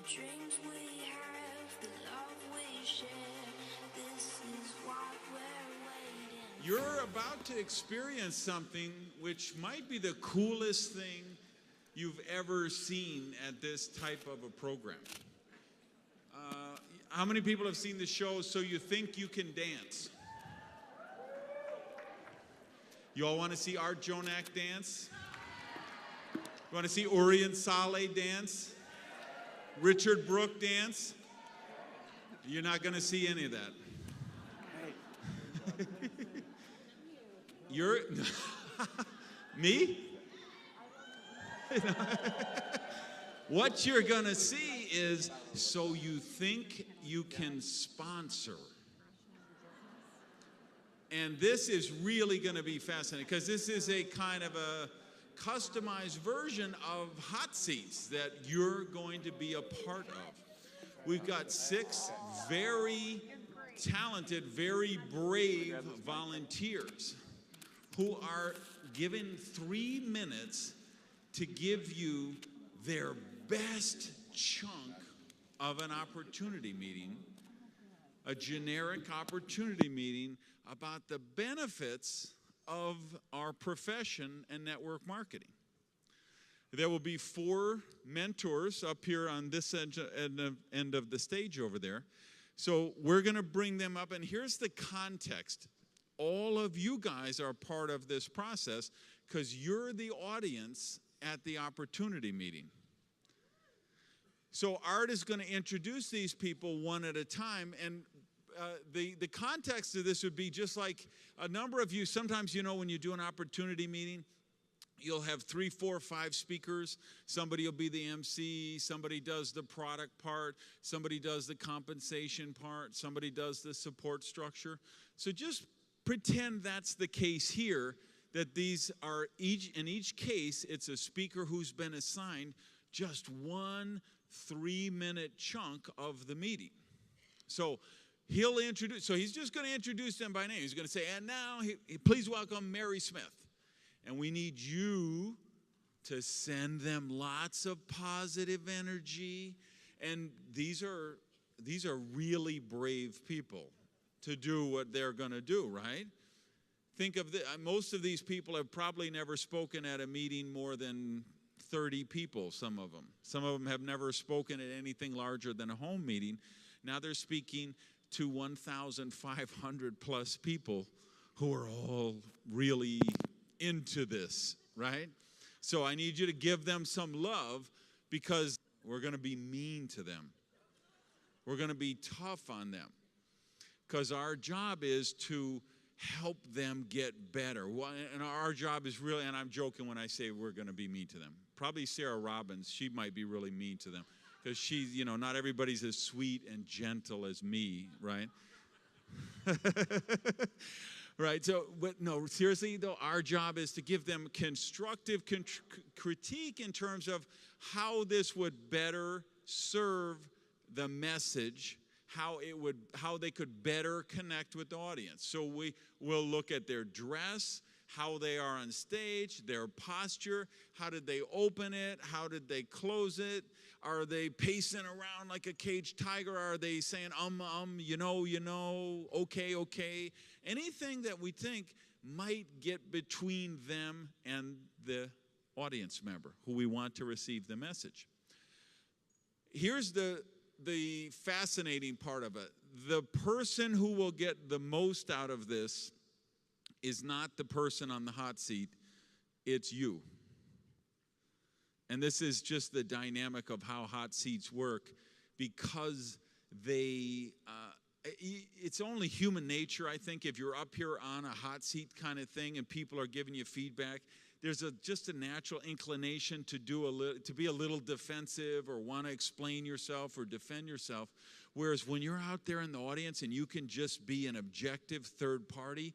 dreams we have, the love we share, this is what we're waiting. You're about to experience something which might be the coolest thing you've ever seen at this type of a program. How many people have seen the show So You Think You Can Dance? You all want to see Art Jonak dance? You want to see Uri and Saleh dance? Richard Brooke dance? You're not going to see any of that. You're me? What you're going to see is So You Think You Can Sponsor. And this is really going to be fascinating because this is a kind of a customized version of hot seats that you're going to be a part of. We've got 6 very talented, very brave volunteers who are given 3 minutes to give you their best chunk of an opportunity meeting, a generic opportunity meeting about the benefits of our profession and network marketing. There will be 4 mentors up here on this end of the stage over there. So we're going to bring them up, and here's the context. All of you guys are part of this process because you're the audience at the opportunity meeting. So Art is going to introduce these people one at a time, and the context of this would be just like a number of you, sometimes, you know, when you do an opportunity meeting, you'll have 3, 4, 5 speakers. Somebody will be the MC, somebody does the product part, somebody does the compensation part, somebody does the support structure. So just pretend that's the case here, that these are in each case, it's a speaker who's been assigned just one 3-minute chunk of the meeting. So he'll introduce, so he's just going to introduce them by name. He's going to say, and now, please welcome Mary Smith. And we need you to send them lots of positive energy. And these are really brave people to do what they're going to do, right? Think of most of these people have probably never spoken at a meeting more than 30 people, some of them. Some of them have never spoken at anything larger than a home meeting. Now they're speaking to 1,500 plus people who are all really into this, right? So I need you to give them some love because we're going to be mean to them. We're going to be tough on them because our job is to help them get better. And our job is really, and I'm joking when I say we're going to be mean to them. Probably Sarah Robbins, she might be really mean to them because she's, you know, not everybody's as sweet and gentle as me, right? Right, so, but no, seriously though, our job is to give them constructive critique in terms of how this would better serve the message, how they could better connect with the audience. So we will look at their dress, how they are on stage, their posture, how did they open it, how did they close it, are they pacing around like a caged tiger, are they saying you know, okay, anything that we think might get between them and the audience member who we want to receive the message. Here's the fascinating part of it. The person who will get the most out of this is not the person on the hot seat, it's you. And this is just the dynamic of how hot seats work because it's only human nature, I think, if you're up here on a hot seat kind of thing and people are giving you feedback, there's just a natural inclination to be a little defensive or want to explain yourself or defend yourself. Whereas when you're out there in the audience and you can just be an objective third party,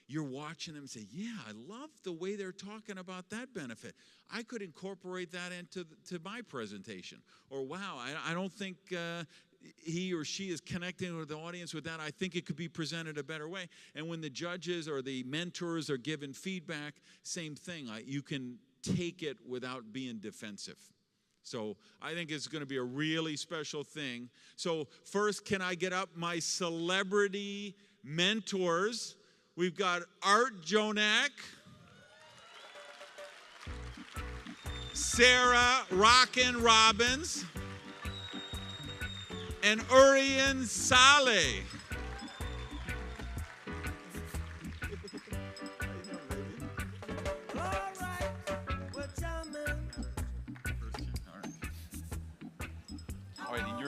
you're watching them and say, yeah, I love the way they're talking about that benefit. I could incorporate that into my presentation. Or, wow, I don't think he or she is connecting with the audience with that. I think it could be presented a better way. And when the judges or the mentors are giving feedback, same thing. You can take it without being defensive. So I think it's going to be a really special thing. So first, can I get up my celebrity mentors? We've got Art Jonak, Sarah Rockin' Robbins, and Urian Saleh.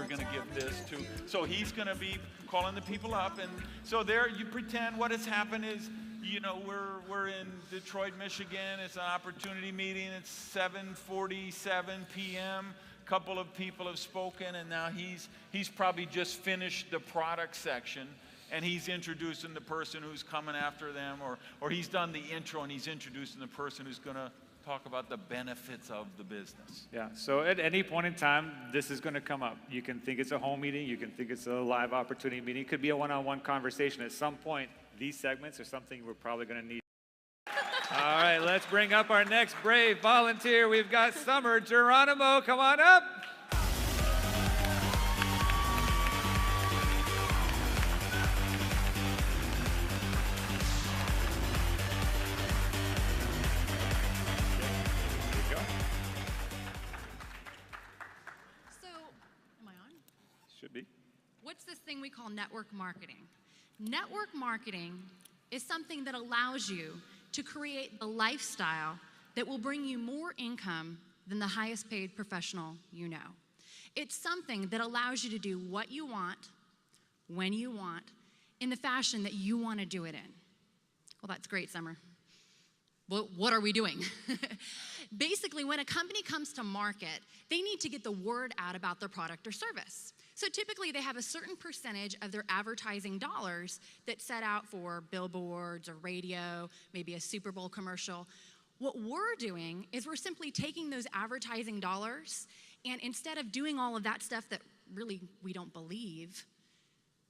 Going to give this to, so he's going to be calling the people up, and so there you pretend what has happened is, you know, we're in Detroit, Michigan. It's an opportunity meeting. It's 7:47 p.m. A couple of people have spoken, and now he's probably just finished the product section, and he's introducing the person who's coming after them, or he's done the intro and he's introducing the person who's going to talk about the benefits of the business. Yeah, so at any point in time, this is going to come up. You can think it's a home meeting. You can think it's a live opportunity meeting. It could be a one-on-one conversation. At some point, these segments are something we're probably going to need. All right, let's bring up our next brave volunteer. We've got Summer Geronimo. Come on up. What's this thing we call network marketing? Network marketing is something that allows you to create the lifestyle that will bring you more income than the highest paid professional you know. It's something that allows you to do what you want, when you want, in the fashion that you want to do it in. Well, that's great, Summer. Well, what are we doing? Basically, when a company comes to market, they need to get the word out about their product or service. So typically, they have a certain percentage of their advertising dollars that's set out for billboards or radio, maybe a Super Bowl commercial. What we're doing is we're simply taking those advertising dollars, and instead of doing all of that stuff that really we don't believe,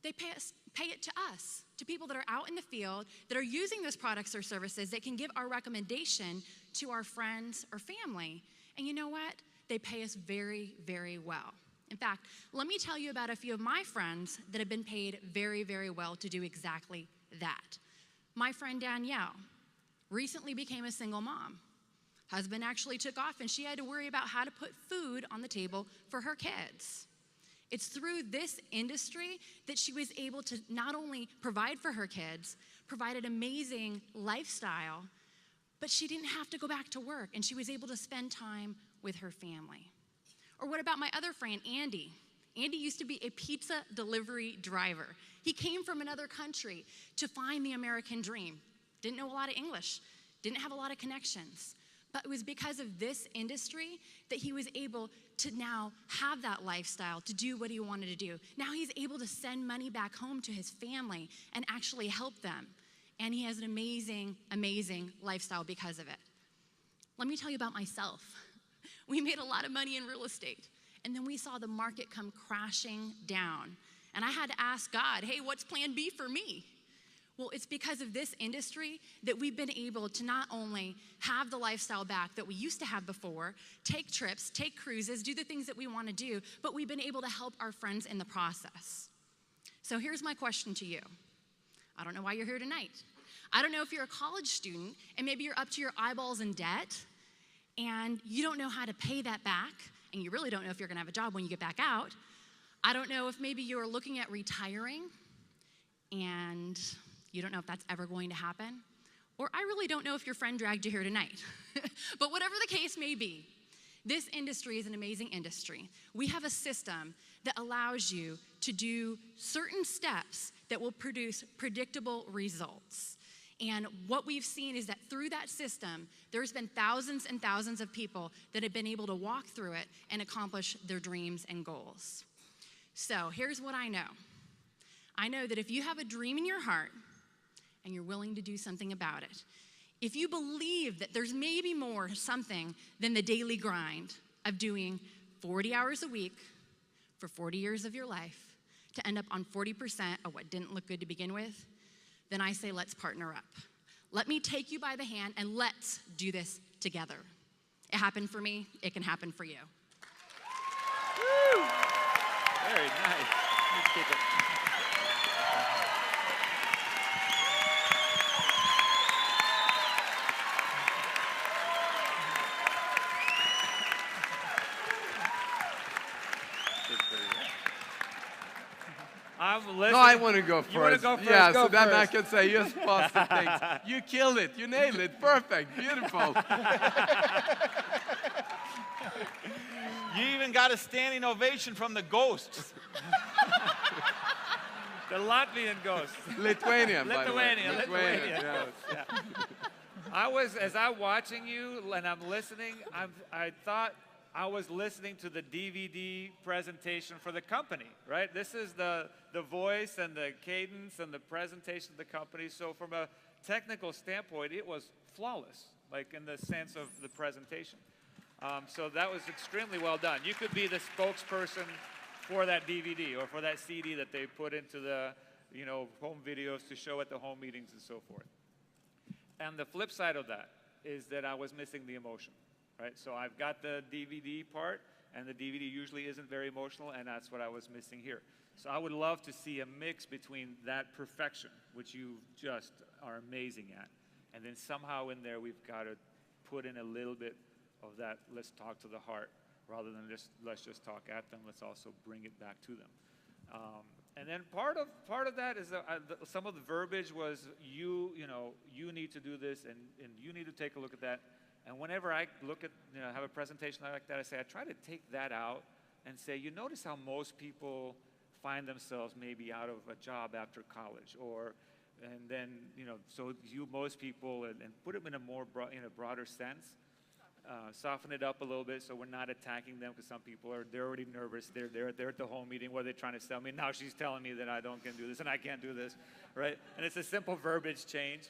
they pay it to us, to people that are out in the field, that are using those products or services, that can give our recommendation to our friends or family. And you know what? They pay us very, very well. In fact, let me tell you about a few of my friends that have been paid very, very well to do exactly that. My friend Danielle recently became a single mom. Husband actually took off, and she had to worry about how to put food on the table for her kids. It's through this industry that she was able to not only provide for her kids, provide an amazing lifestyle, but she didn't have to go back to work, and she was able to spend time with her family. Or what about my other friend, Andy? Andy used to be a pizza delivery driver. He came from another country to find the American dream. Didn't know a lot of English, didn't have a lot of connections. But it was because of this industry that he was able to now have that lifestyle, to do what he wanted to do. Now he's able to send money back home to his family and actually help them. And he has an amazing, amazing lifestyle because of it. Let me tell you about myself. We made a lot of money in real estate, and then we saw the market come crashing down. And I had to ask God, hey, what's plan B for me? Well, it's because of this industry that we've been able to not only have the lifestyle back that we used to have before, take trips, take cruises, do the things that we want to do, but we've been able to help our friends in the process. So here's my question to you. I don't know why you're here tonight. I don't know if you're a college student and maybe you're up to your eyeballs in debt, and you don't know how to pay that back, and you really don't know if you're going to have a job when you get back out. I don't know if maybe you're looking at retiring, and you don't know if that's ever going to happen. Or I really don't know if your friend dragged you here tonight. But whatever the case may be, this industry is an amazing industry. We have a system that allows you to do certain steps that will produce predictable results. And what we've seen is that through that system, there's been thousands and thousands of people that have been able to walk through it and accomplish their dreams and goals. So here's what I know. I know that if you have a dream in your heart and you're willing to do something about it, if you believe that there's maybe more something than the daily grind of doing 40 hours a week for 40 years of your life to end up on 40% of what didn't look good to begin with, then I say let's partner up. Let me take you by the hand and let's do this together. It happened for me, it can happen for you. I'm listening. No, I want to go first. You want to go first? Yeah, Go so then I first. can say, yes, positive things. You killed it. You nailed it. Perfect. Beautiful. You even got a standing ovation from the ghosts. The Latvian ghost. Lithuanian, by the way. Lithuanian yeah. ghost. Yeah. As I'm watching you and I'm listening, I thought I was listening to the DVD presentation for the company, right? This is the voice and the cadence and the presentation of the company. So from a technical standpoint, it was flawless, like in the sense of the presentation. So that was extremely well done. You could be the spokesperson for that DVD or for that CD that they put into the, home videos to show at the home meetings and so forth. And the flip side of that is that I was missing the emotion, right? So I've got the DVD part, and the DVD usually isn't very emotional, and that's what I was missing here. So I would love to see a mix between that perfection, which you just are amazing at, and then somehow in there we've got to put in a little bit of that, let's talk to the heart, rather than just let's just talk at them. Let's also bring it back to them. And then part of that is some of the verbiage was you need to do this and you need to take a look at that. And whenever I look at have a presentation like that, I try to take that out and say, you notice how most people find themselves maybe out of a job after college, and then so most people and put them in a broader sense. Soften it up a little bit so we're not attacking them, because some people they're already nervous. They're at the home meeting. What are they trying to sell me? Now she's telling me that I can do this and I can't do this, right? And it's a simple verbiage change.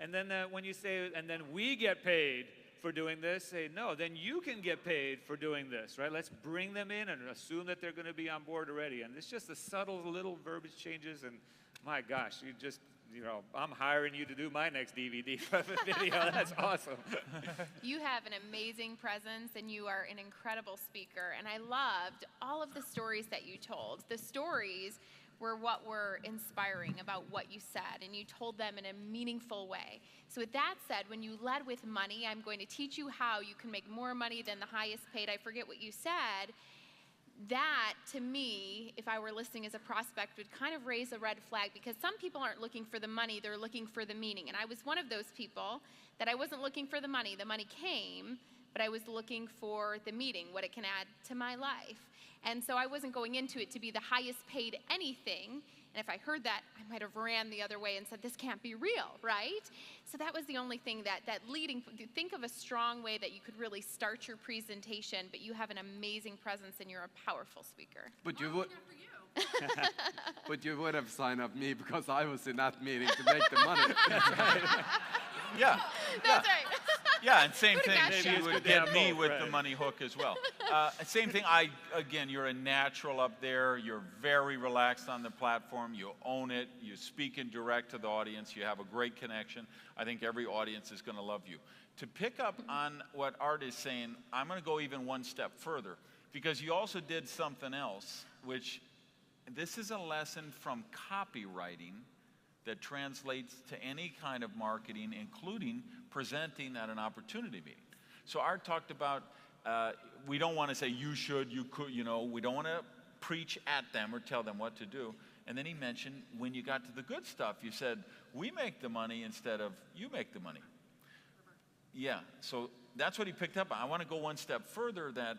And then when you say, and then we get paid for doing this, say, no, then you can get paid for doing this, right? Let's bring them in and assume that they're going to be on board already. And it's just the subtle little verbiage changes. And my gosh, you just, I'm hiring you to do my next DVD video. That's awesome. You have an amazing presence, and you are an incredible speaker. And I loved all of the stories that you told. The stories were what were inspiring about what you said, and you told them in a meaningful way. So with that said, when you led with money, I'm going to teach you how you can make more money than the highest paid. I forget what you said. That, to me, if I were listening as a prospect, would kind of raise a red flag, because some people aren't looking for the money, they're looking for the meaning. And I was one of those people that I wasn't looking for the money. The money came, but I was looking for the meaning, what it can add to my life. And so I wasn't going into it to be the highest paid anything. And if I heard that, I might have ran the other way and said, this can't be real, right? So that was the only thing that leading, think of a strong way that you could really start your presentation, but you have an amazing presence and you're a powerful speaker. But you would, but you would have signed up me because I was in that meeting to make the money. Yeah. That's right. Yeah, and same thing, Gotcha. she would get me with the money hook as well. Same thing, again, you're a natural up there. You're very relaxed on the platform. You own it. You speak in direct to the audience. You have a great connection. I think every audience is going to love you. To pick up on what Art is saying, I'm going to go even one step further, because you also did something else, which this is a lesson from copywriting that translates to any kind of marketing, including presenting at an opportunity meeting. So Art talked about, we don't want to say you should, you could, we don't want to preach at them or tell them what to do. And then he mentioned when you got to the good stuff, you said, we make the money instead of you make the money. Yeah, so that's what he picked up on. I want to go one step further, that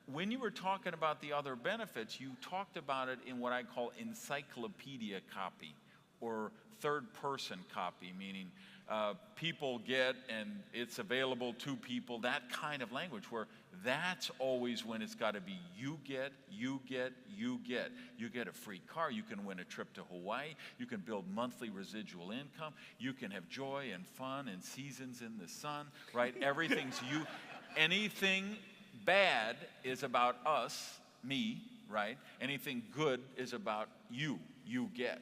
when you were talking about the other benefits, you talked about it in what I call encyclopedia copy, or third-person copy, meaning people get and it's available to people, that kind of language, where that's always when it's got to be you get, you get, you get. You get a free car, you can win a trip to Hawaii, you can build monthly residual income, you can have joy and fun and seasons in the sun, right? Everything's you. Anything bad is about us, me, right? Anything good is about you get.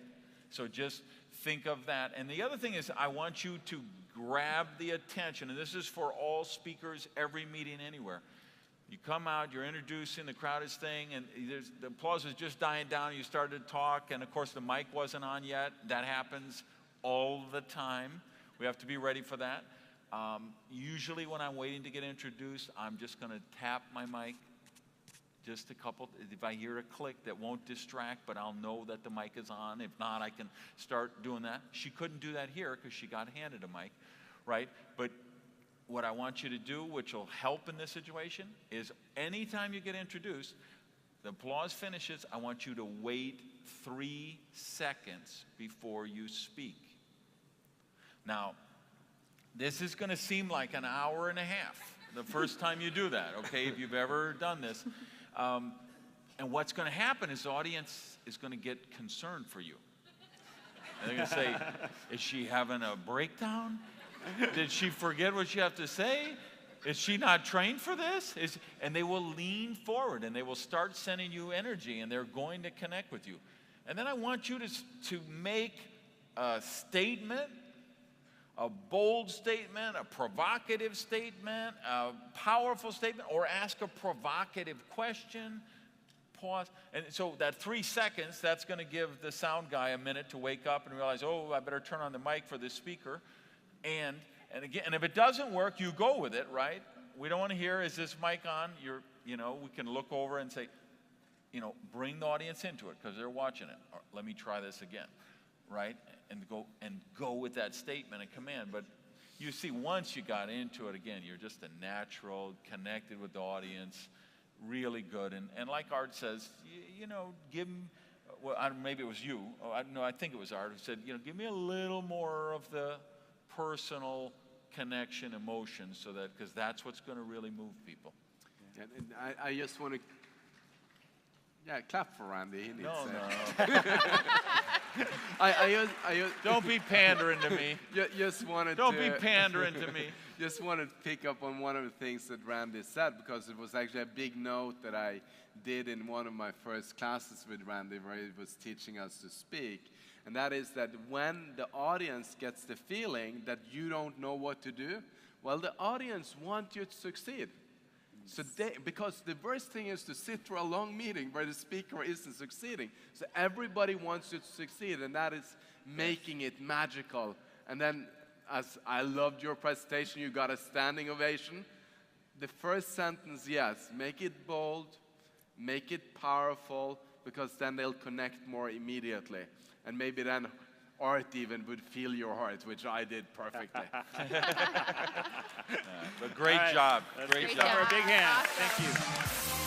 So just think of that. And the other thing is, I want you to grab the attention, and this is for all speakers, every meeting, anywhere. You come out, you're introducing, the crowd is staying, and the applause is just dying down. You started to talk, and of course the mic wasn't on yet. That happens all the time. We have to be ready for that. Usually when I'm waiting to get introduced, I'm just going to tap my mic just a couple, if I hear a click that won't distract, but I'll know that the mic is on. If not, I can start doing that. She couldn't do that here because she got handed a mic, right? But what I want you to do, which will help in this situation, is anytime you get introduced, the applause finishes, I want you to wait 3 seconds before you speak. Now, this is going to seem like an hour and a half the first time you do that, okay, if you've ever done this. And what's going to happen is the audience is going to get concerned for you. And they're going to say, is she having a breakdown? Did she forget what she has to say? Is she not trained for this? And they will lean forward and they will start sending you energy and they're going to connect with you. And then I want you to make a statement, a bold statement, a provocative statement, a powerful statement, or ask a provocative question. Pause. And so that 3 seconds, that's going to give the sound guy a minute to wake up and realize, oh, I better turn on the mic for this speaker. And again, and if it doesn't work, you go with it, right? We don't want to hear, is this mic on? We can look over and say, bring the audience into it because they're watching it. Or, let me try this again, right? And go with that statement and command. But you see, once you got into it, again, you're just a natural, connected with the audience, really good. And like Art says, give them, well, maybe it was you. I think it was Art who said, give me a little more of the personal connection, emotion, so that, because that's what's going to really move people. And I just want to, clap for Randy. He needs No. Don't be pandering to me. Don't be pandering to me. Just wanted to pick up on one of the things that Randy said, because it was actually a big note that I did in one of my first classes with Randy, where he was teaching us to speak. And that is that when the audience gets the feeling that you don't know what to do, well, the audience wants you to succeed. So because the worst thing is to sit through a long meeting where the speaker isn't succeeding. So everybody wants you to succeed, and that is making it magical. And then, as I loved your presentation, you got a standing ovation. The first sentence, yes, make it bold, make it powerful, because then they'll connect more immediately. And maybe then Art even would feel your heart, which I did perfectly. But great job. Great job. For a big hand. Thank you.